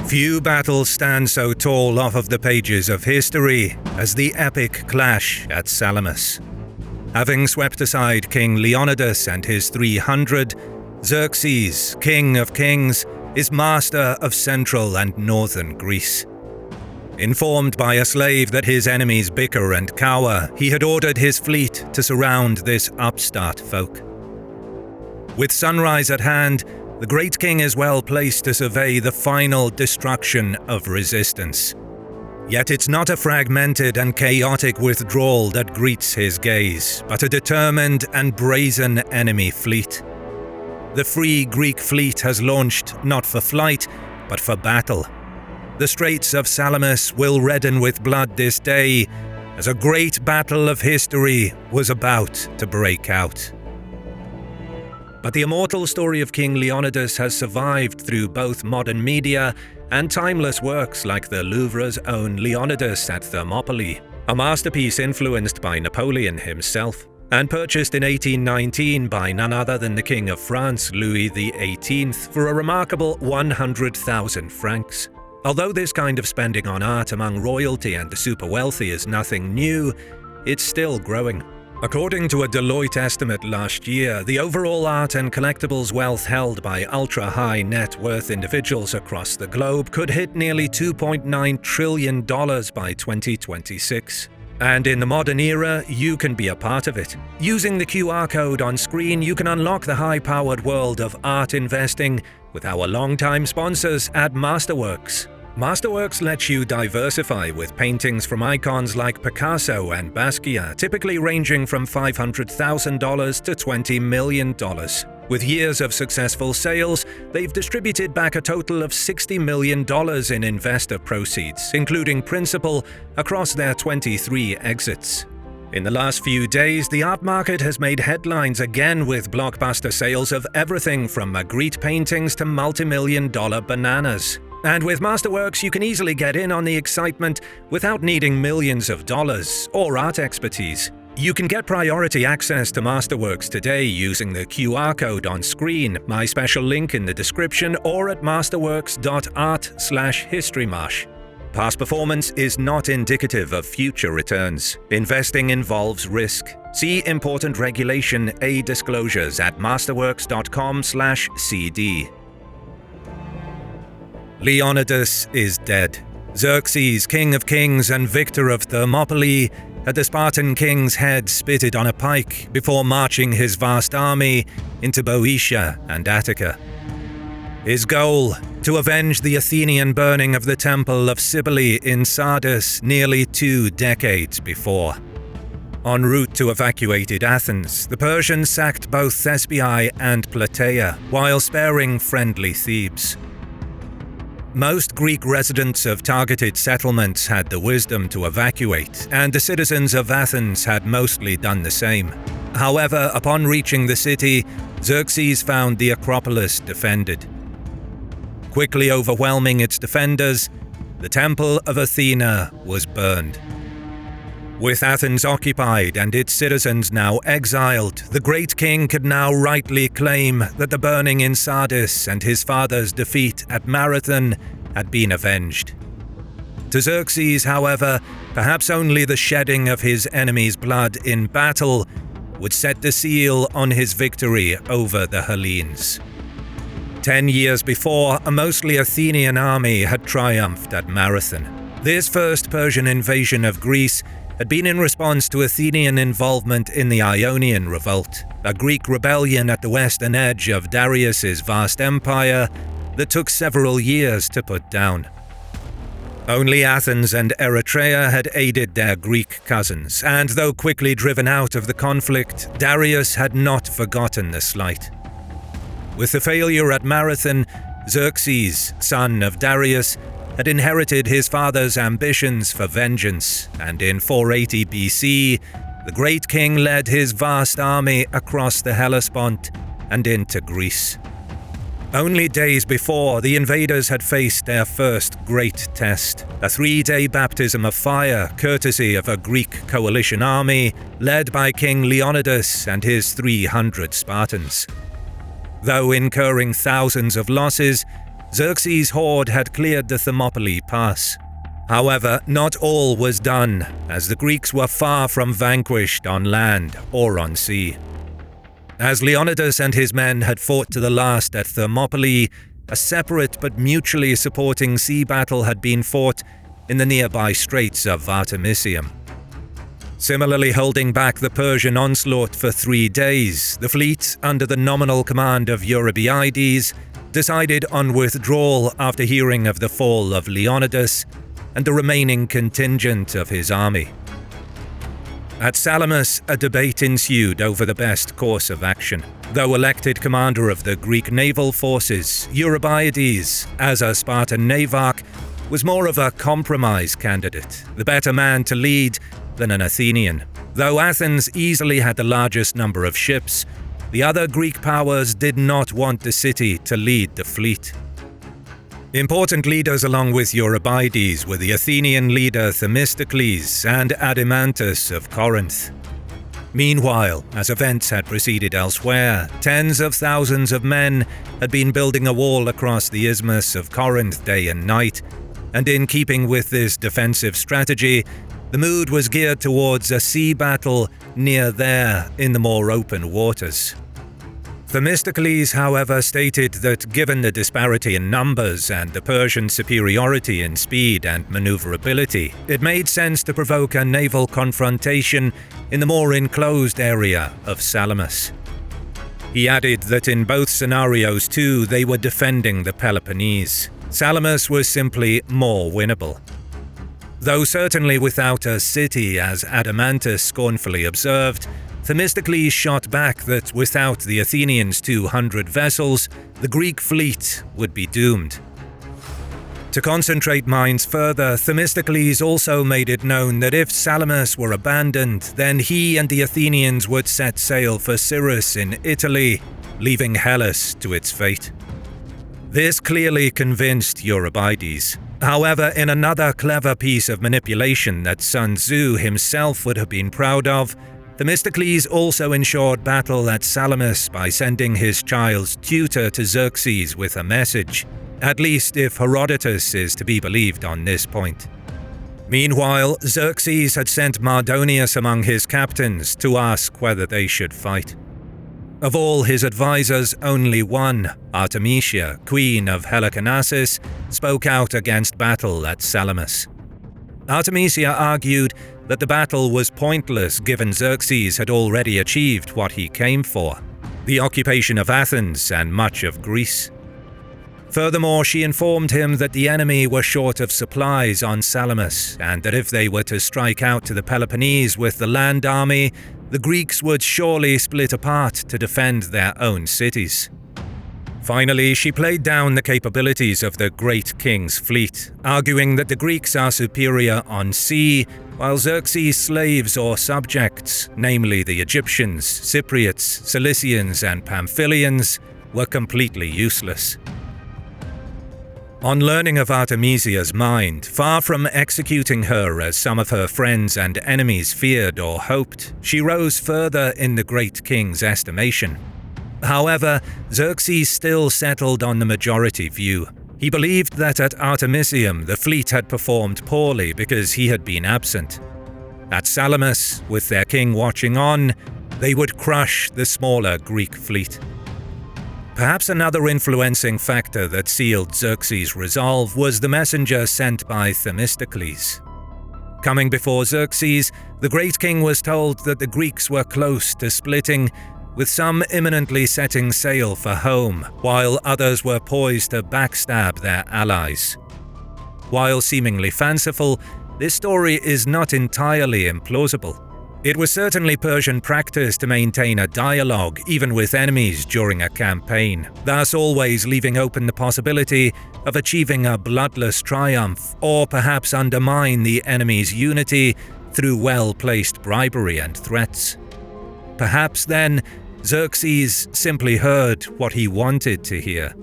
Few battles stand so tall off of the pages of history as the epic clash at Salamis. Having swept aside King Leonidas and his 300, Xerxes, king of kings, is master of central and northern Greece. Informed by a slave that his enemies bicker and cower, he had ordered his fleet to surround this upstart folk. With sunrise at hand, the great king is well placed to survey the final destruction of resistance. Yet it's not a fragmented and chaotic withdrawal that greets his gaze, but a determined and brazen enemy fleet. The Free Greek fleet has launched not for flight, but for battle. The Straits of Salamis will redden with blood this day, as a great battle of history was about to break out. But the immortal story of King Leonidas has survived through both modern media and timeless works like the Louvre's own Leonidas at Thermopylae, a masterpiece influenced by Napoleon himself, and purchased in 1819 by none other than the King of France, Louis XVIII, for a remarkable 100,000 francs. Although this kind of spending on art among royalty and the super wealthy is nothing new, it's still growing. According to a Deloitte estimate last year, the overall art and collectibles wealth held by ultra-high net worth individuals across the globe could hit nearly $2.9 trillion by 2026. And in the modern era, you can be a part of it. Using the QR code on screen, you can unlock the high-powered world of art investing with our longtime sponsors at Masterworks. Masterworks lets you diversify with paintings from icons like Picasso and Basquiat, typically ranging from $500,000 to $20 million. With years of successful sales, they've distributed back a total of $60 million in investor proceeds, including principal, across their 23 exits. In the last few days, the art market has made headlines again with blockbuster sales of everything from Magritte paintings to multi-million-dollar bananas. And with Masterworks, you can easily get in on the excitement without needing millions of dollars or art expertise. You can get priority access to Masterworks today using the QR code on screen, my special link in the description, or at masterworks.art/HistoryMarche. Past performance is not indicative of future returns. Investing involves risk. See important regulation A disclosures at masterworks.com/CD. Leonidas is dead. Xerxes, king of kings and victor of Thermopylae, had the Spartan king's head spitted on a pike before marching his vast army into Boeotia and Attica. His goal: to avenge the Athenian burning of the temple of Cybele in Sardis nearly 2 decades before. En route to evacuated Athens, the Persians sacked both Thespiae and Plataea, while sparing friendly Thebes. Most Greek residents of targeted settlements had the wisdom to evacuate, and the citizens of Athens had mostly done the same. However, upon reaching the city, Xerxes found the Acropolis defended. Quickly overwhelming its defenders, the Temple of Athena was burned. With Athens occupied and its citizens now exiled, the great king could now rightly claim that the burning in Sardis and his father's defeat at Marathon had been avenged. To Xerxes, however, perhaps only the shedding of his enemy's blood in battle would set the seal on his victory over the Hellenes. 10 years before, a mostly Athenian army had triumphed at Marathon. This first Persian invasion of Greece had been in response to Athenian involvement in the Ionian Revolt, a Greek rebellion at the western edge of Darius's vast empire that took several years to put down. Only Athens and Eretria had aided their Greek cousins, and though quickly driven out of the conflict, Darius had not forgotten the slight. With the failure at Marathon, Xerxes, son of Darius, had inherited his father's ambitions for vengeance, and in 480 BC, the great king led his vast army across the Hellespont and into Greece. Only days before, the invaders had faced their first great test, a 3-day baptism of fire courtesy of a Greek coalition army led by King Leonidas and his 300 Spartans. Though incurring thousands of losses, Xerxes' horde had cleared the Thermopylae pass. However, not all was done, as the Greeks were far from vanquished on land or on sea. As Leonidas and his men had fought to the last at Thermopylae, a separate but mutually supporting sea battle had been fought in the nearby straits of Artemisium. Similarly holding back the Persian onslaught for 3 days, the fleet, under the nominal command of Eurybiades, decided on withdrawal after hearing of the fall of Leonidas and the remaining contingent of his army. At Salamis, a debate ensued over the best course of action. Though elected commander of the Greek naval forces, Eurybiades, as a Spartan navarch, was more of a compromise candidate, the better man to lead than an Athenian. Though Athens easily had the largest number of ships, the other Greek powers did not want the city to lead the fleet. Important leaders along with Eurybiades were the Athenian leader Themistocles and Adimantus of Corinth. Meanwhile, as events had proceeded elsewhere, tens of thousands of men had been building a wall across the isthmus of Corinth day and night, and in keeping with this defensive strategy, the mood was geared towards a sea battle near there in the more open waters. Themistocles, however, stated that given the disparity in numbers and the Persian superiority in speed and maneuverability, it made sense to provoke a naval confrontation in the more enclosed area of Salamis. He added that in both scenarios too, they were defending the Peloponnese. Salamis was simply more winnable. Though certainly without a city, as Adimantus scornfully observed, Themistocles shot back that without the Athenians' 200 vessels, the Greek fleet would be doomed. To concentrate minds further, Themistocles also made it known that if Salamis were abandoned, then he and the Athenians would set sail for Cyrrhus in Italy, leaving Hellas to its fate. This clearly convinced Eurybiades. However, in another clever piece of manipulation that Sun Tzu himself would have been proud of, Themistocles also ensured battle at Salamis by sending his child's tutor to Xerxes with a message, at least if Herodotus is to be believed on this point. Meanwhile, Xerxes had sent Mardonius among his captains to ask whether they should fight. Of all his advisors, only one, Artemisia, queen of Halicarnassus, spoke out against battle at Salamis. Artemisia argued that the battle was pointless given Xerxes had already achieved what he came for, the occupation of Athens and much of Greece. Furthermore, she informed him that the enemy were short of supplies on Salamis, and that if they were to strike out to the Peloponnese with the land army, the Greeks would surely split apart to defend their own cities. Finally, she played down the capabilities of the great king's fleet, arguing that the Greeks are superior on sea, while Xerxes' slaves or subjects, namely the Egyptians, Cypriots, Cilicians, and Pamphylians, were completely useless. On learning of Artemisia's mind, far from executing her as some of her friends and enemies feared or hoped, she rose further in the great king's estimation. However, Xerxes still settled on the majority view. He believed that at Artemisium the fleet had performed poorly because he had been absent. At Salamis, with their king watching on, they would crush the smaller Greek fleet. Perhaps another influencing factor that sealed Xerxes' resolve was the messenger sent by Themistocles. Coming before Xerxes, the great king was told that the Greeks were close to splitting, with some imminently setting sail for home, while others were poised to backstab their allies. While seemingly fanciful, this story is not entirely implausible. It was certainly Persian practice to maintain a dialogue even with enemies during a campaign, thus always leaving open the possibility of achieving a bloodless triumph, or perhaps undermine the enemy's unity through well-placed bribery and threats. Perhaps then, Xerxes simply heard what he wanted to hear.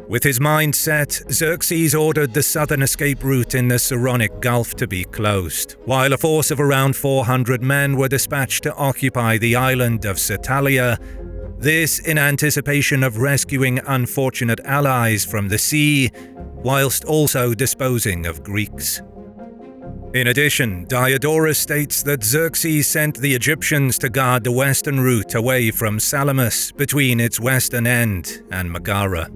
With his mind set, Xerxes ordered the southern escape route in the Saronic Gulf to be closed, while a force of around 400 men were dispatched to occupy the island of Satalia. This in anticipation of rescuing unfortunate allies from the sea, whilst also disposing of Greeks. In addition, Diodorus states that Xerxes sent the Egyptians to guard the western route away from Salamis between its western end and Megara.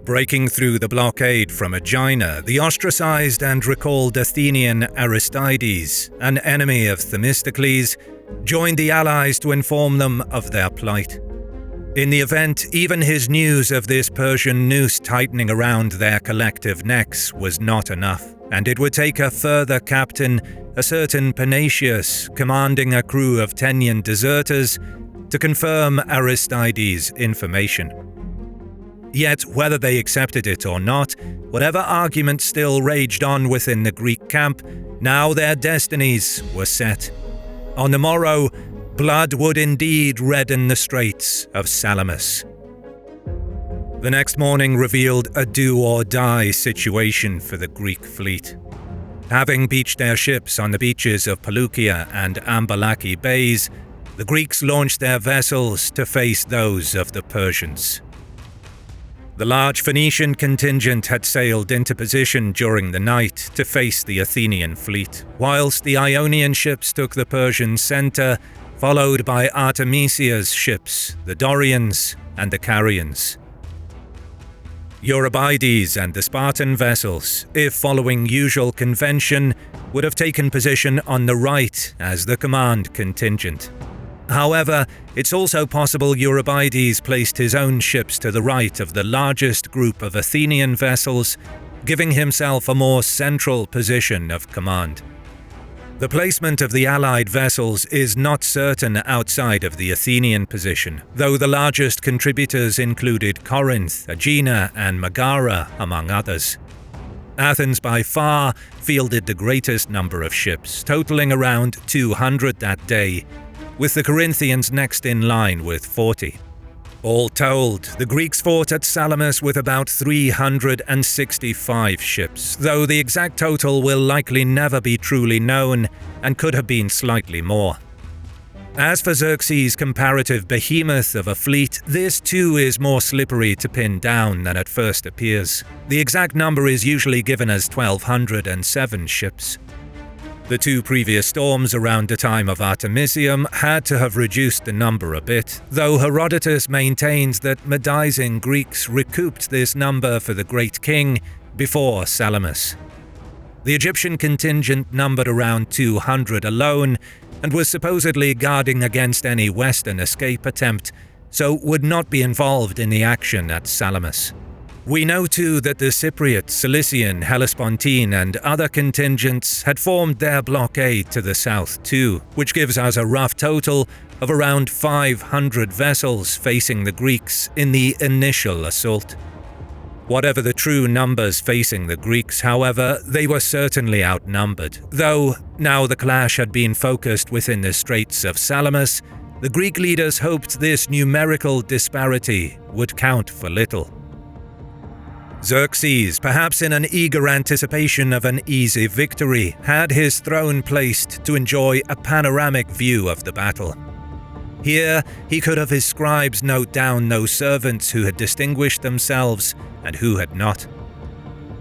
Breaking through the blockade from Aegina, the ostracized and recalled Athenian Aristides, an enemy of Themistocles, joined the allies to inform them of their plight. In the event, even his news of this Persian noose tightening around their collective necks was not enough, and it would take a further captain, a certain Panatius, commanding a crew of Tenian deserters, to confirm Aristides' information. Yet, whether they accepted it or not, whatever argument still raged on within the Greek camp, now their destinies were set. On the morrow, blood would indeed redden the straits of Salamis. The next morning revealed a do-or-die situation for the Greek fleet. Having beached their ships on the beaches of Pelukia and Ambalaki bays, the Greeks launched their vessels to face those of the Persians. The large Phoenician contingent had sailed into position during the night to face the Athenian fleet, whilst the Ionian ships took the Persian center, followed by Artemisia's ships, the Dorians and the Carians. Eurybiades and the Spartan vessels, if following usual convention, would have taken position on the right as the command contingent. However, it's also possible Eurybiades placed his own ships to the right of the largest group of Athenian vessels, giving himself a more central position of command. The placement of the allied vessels is not certain outside of the Athenian position, though the largest contributors included Corinth, Aegina, and Megara, among others. Athens by far fielded the greatest number of ships, totaling around 200 that day, with the Corinthians next in line with 40. All told, the Greeks fought at Salamis with about 365 ships, though the exact total will likely never be truly known and could have been slightly more. As for Xerxes' comparative behemoth of a fleet, this too is more slippery to pin down than at first appears. The exact number is usually given as 1,207 ships. The two previous storms around the time of Artemisium had to have reduced the number a bit, though Herodotus maintains that Medizing Greeks recouped this number for the great king before Salamis. The Egyptian contingent numbered around 200 alone and was supposedly guarding against any western escape attempt, so would not be involved in the action at Salamis. We know too that the Cypriot, Cilician, Hellespontine and other contingents had formed their blockade to the south too, which gives us a rough total of around 500 vessels facing the Greeks in the initial assault. Whatever the true numbers facing the Greeks, however, they were certainly outnumbered, though now the clash had been focused within the Straits of Salamis, the Greek leaders hoped this numerical disparity would count for little. Xerxes, perhaps in an eager anticipation of an easy victory, had his throne placed to enjoy a panoramic view of the battle. Here, he could have his scribes note down those servants who had distinguished themselves and who had not.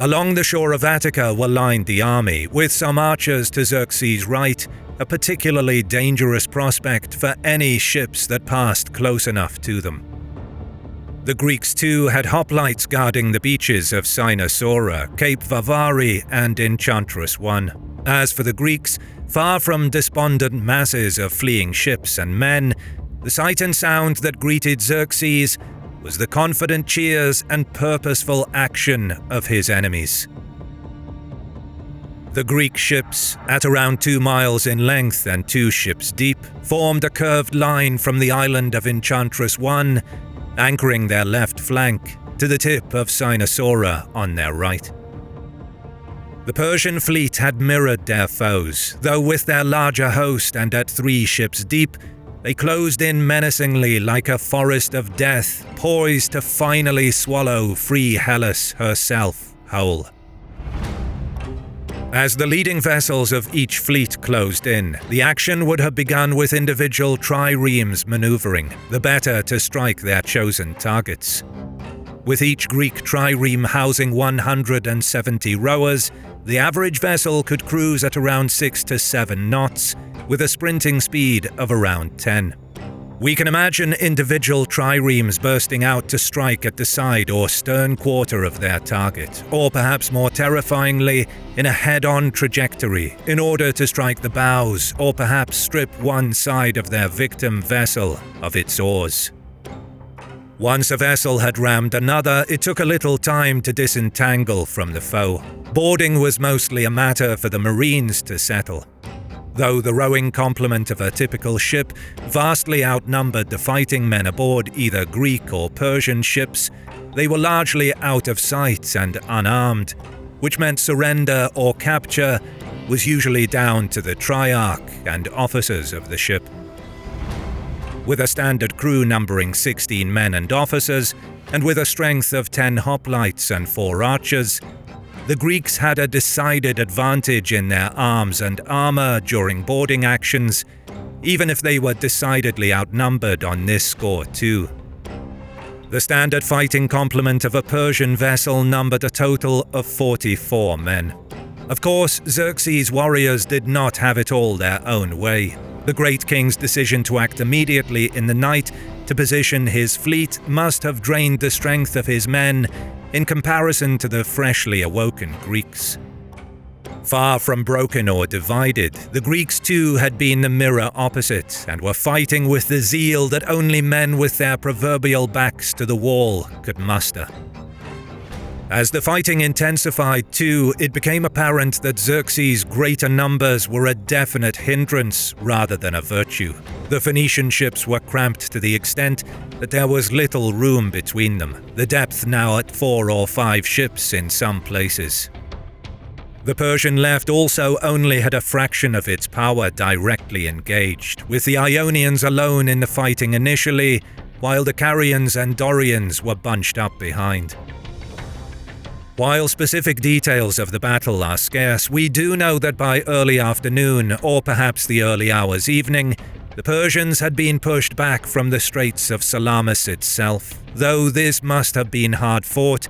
Along the shore of Attica were lined the army, with some archers to Xerxes' right, a particularly dangerous prospect for any ships that passed close enough to them. The Greeks too had hoplites guarding the beaches of Cynosura, Cape Vavari and Enchantress I. As for the Greeks, far from despondent masses of fleeing ships and men, the sight and sound that greeted Xerxes was the confident cheers and purposeful action of his enemies. The Greek ships, at around 2 miles in length and 2 ships deep, formed a curved line from the island of Enchantress I, anchoring their left flank to the tip of Cynosura on their right. The Persian fleet had mirrored their foes, though with their larger host and at 3 ships deep, they closed in menacingly like a forest of death, poised to finally swallow free Hellas herself whole. As the leading vessels of each fleet closed in, the action would have begun with individual triremes maneuvering, the better to strike their chosen targets. With each Greek trireme housing 170 rowers, the average vessel could cruise at around 6 to 7 knots, with a sprinting speed of around 10. We can imagine individual triremes bursting out to strike at the side or stern quarter of their target, or perhaps more terrifyingly, in a head-on trajectory, in order to strike the bows, or perhaps strip one side of their victim vessel of its oars. Once a vessel had rammed another, it took a little time to disentangle from the foe. Boarding was mostly a matter for the Marines to settle. Though the rowing complement of a typical ship vastly outnumbered the fighting men aboard either Greek or Persian ships, they were largely out of sight and unarmed, which meant surrender or capture was usually down to the triarch and officers of the ship. With a standard crew numbering 16 men and officers, and with a strength of 10 hoplites and 4 archers, the Greeks had a decided advantage in their arms and armor during boarding actions, even if they were decidedly outnumbered on this score too. The standard fighting complement of a Persian vessel numbered a total of 44 men. Of course, Xerxes' warriors did not have it all their own way. The great king's decision to act immediately in the night to position his fleet must have drained the strength of his men in comparison to the freshly awoken Greeks. Far from broken or divided, the Greeks too had been the mirror opposite and were fighting with the zeal that only men with their proverbial backs to the wall could muster. As the fighting intensified too, it became apparent that Xerxes' greater numbers were a definite hindrance rather than a virtue. The Phoenician ships were cramped to the extent that there was little room between them, the depth now at 4 or 5 ships in some places. The Persian left also only had a fraction of its power directly engaged, with the Ionians alone in the fighting initially, while the Carians and Dorians were bunched up behind. While specific details of the battle are scarce, we do know that by early afternoon, or perhaps the early hours evening, the Persians had been pushed back from the Straits of Salamis itself, though this must have been hard fought,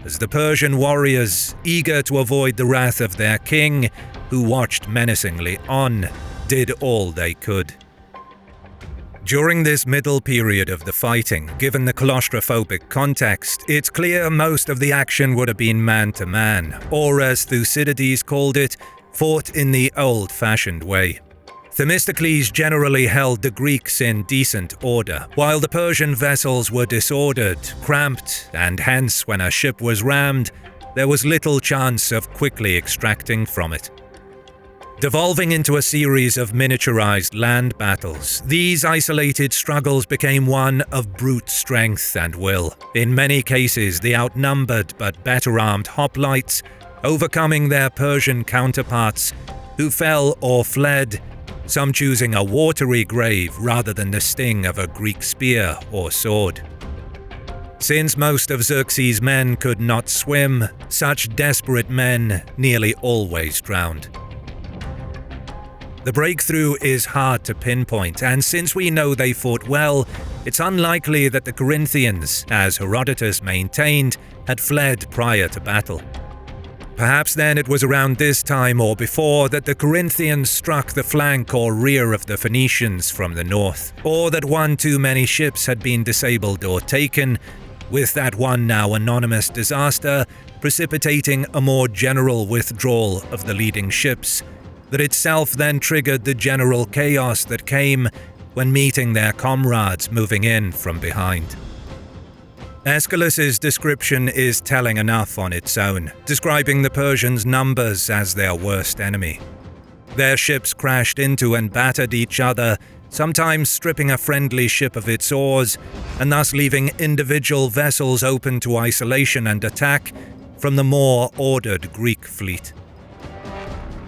as the Persian warriors, eager to avoid the wrath of their king, who watched menacingly on, did all they could. During this middle period of the fighting, given the claustrophobic context, it's clear most of the action would have been man-to-man, or as Thucydides called it, fought in the old-fashioned way. Themistocles generally held the Greeks in decent order, while the Persian vessels were disordered, cramped, and hence when a ship was rammed, there was little chance of quickly extracting from it. Devolving into a series of miniaturized land battles, these isolated struggles became one of brute strength and will. In many cases, the outnumbered but better-armed hoplites overcoming their Persian counterparts, who fell or fled, some choosing a watery grave rather than the sting of a Greek spear or sword. Since most of Xerxes' men could not swim, such desperate men nearly always drowned. The breakthrough is hard to pinpoint, and since we know they fought well, it's unlikely that the Corinthians, as Herodotus maintained, had fled prior to battle. Perhaps then it was around this time or before that the Corinthians struck the flank or rear of the Phoenicians from the north, or that one too many ships had been disabled or taken, with that one now anonymous disaster precipitating a more general withdrawal of the leading ships, that itself then triggered the general chaos that came when meeting their comrades moving in from behind. Aeschylus's description is telling enough on its own, describing the Persians' numbers as their worst enemy. Their ships crashed into and battered each other, sometimes stripping a friendly ship of its oars, and thus leaving individual vessels open to isolation and attack from the more ordered Greek fleet.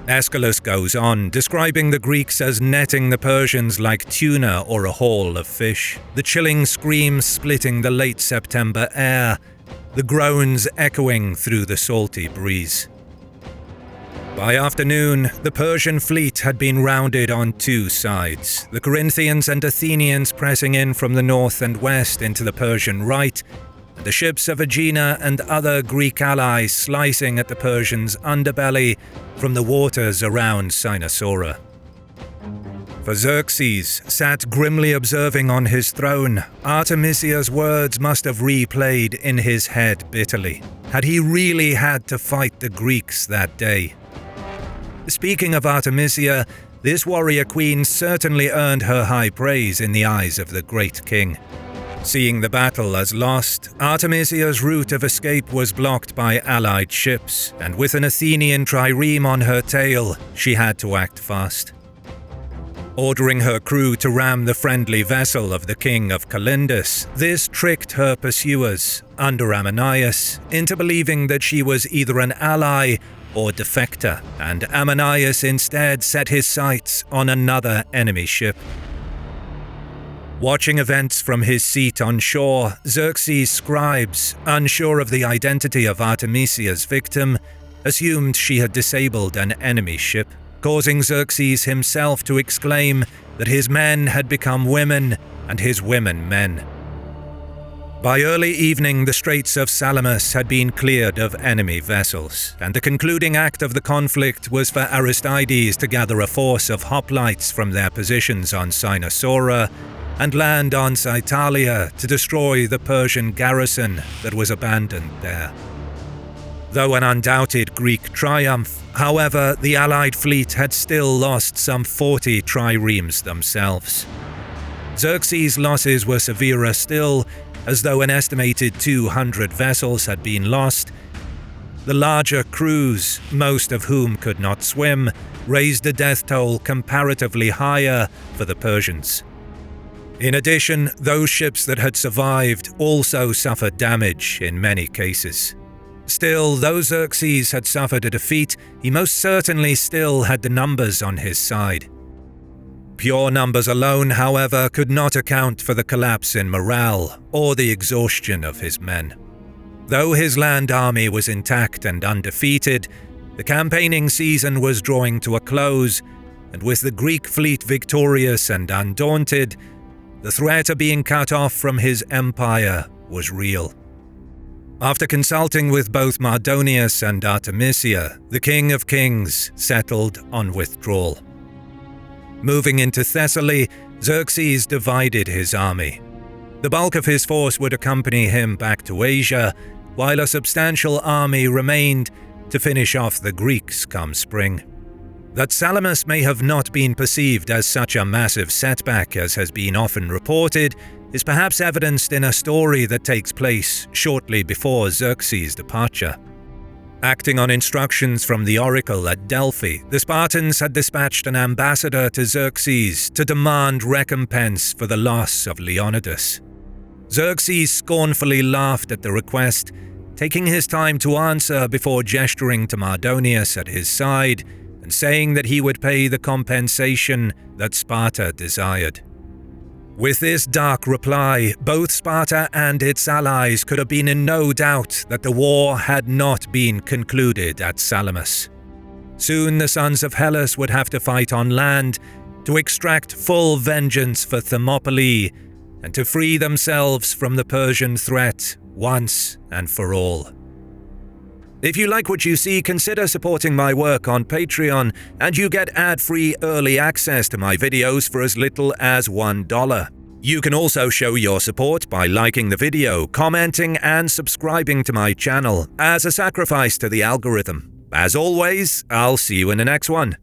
Aeschylus goes on, describing the Greeks as netting the Persians like tuna or a haul of fish, the chilling screams splitting the late September air, the groans echoing through the salty breeze. By afternoon, the Persian fleet had been rounded on two sides, the Corinthians and Athenians pressing in from the north and west into the Persian right, and the ships of Aegina and other Greek allies slicing at the Persians' underbelly from the waters around Cynosura. For Xerxes, sat grimly observing on his throne, Artemisia's words must have replayed in his head bitterly. Had he really had to fight the Greeks that day? Speaking of Artemisia, this warrior queen certainly earned her high praise in the eyes of the great king. Seeing the battle as lost, Artemisia's route of escape was blocked by allied ships, and with an Athenian trireme on her tail, she had to act fast. Ordering her crew to ram the friendly vessel of the king of Calindus, this tricked her pursuers, under Ammonius, into believing that she was either an ally or defector, and Ammonius instead set his sights on another enemy ship. Watching events from his seat on shore, Xerxes' scribes, unsure of the identity of Artemisia's victim, assumed she had disabled an enemy ship, causing Xerxes himself to exclaim that his men had become women and his women men. By early evening, the Straits of Salamis had been cleared of enemy vessels, and the concluding act of the conflict was for Aristides to gather a force of hoplites from their positions on Cynosura and land on Psytalia to destroy the Persian garrison that was abandoned there. Though an undoubted Greek triumph, however, the Allied fleet had still lost some 40 triremes themselves. Xerxes' losses were severer still, as though an estimated 200 vessels had been lost. The larger crews, most of whom could not swim, raised the death toll comparatively higher for the Persians. In addition, those ships that had survived also suffered damage in many cases. Still, though Xerxes had suffered a defeat, he most certainly still had the numbers on his side. Pure numbers alone, however, could not account for the collapse in morale or the exhaustion of his men. Though his land army was intact and undefeated, the campaigning season was drawing to a close, and with the Greek fleet victorious and undaunted, the threat of being cut off from his empire was real. After consulting with both Mardonius and Artemisia, the King of Kings settled on withdrawal. Moving into Thessaly, Xerxes divided his army. The bulk of his force would accompany him back to Asia, while a substantial army remained to finish off the Greeks come spring. That Salamis may have not been perceived as such a massive setback as has been often reported is perhaps evidenced in a story that takes place shortly before Xerxes' departure. Acting on instructions from the oracle at Delphi, the Spartans had dispatched an ambassador to Xerxes to demand recompense for the loss of Leonidas. Xerxes scornfully laughed at the request, taking his time to answer before gesturing to Mardonius at his side and saying that he would pay the compensation that Sparta desired. With this dark reply, both Sparta and its allies could have been in no doubt that the war had not been concluded at Salamis. Soon the sons of Hellas would have to fight on land to extract full vengeance for Thermopylae and to free themselves from the Persian threat once and for all. If you like what you see, consider supporting my work on Patreon, and you get ad-free early access to my videos for as little as $1. You can also show your support by liking the video, commenting, and subscribing to my channel as a sacrifice to the algorithm. As always, I'll see you in the next one.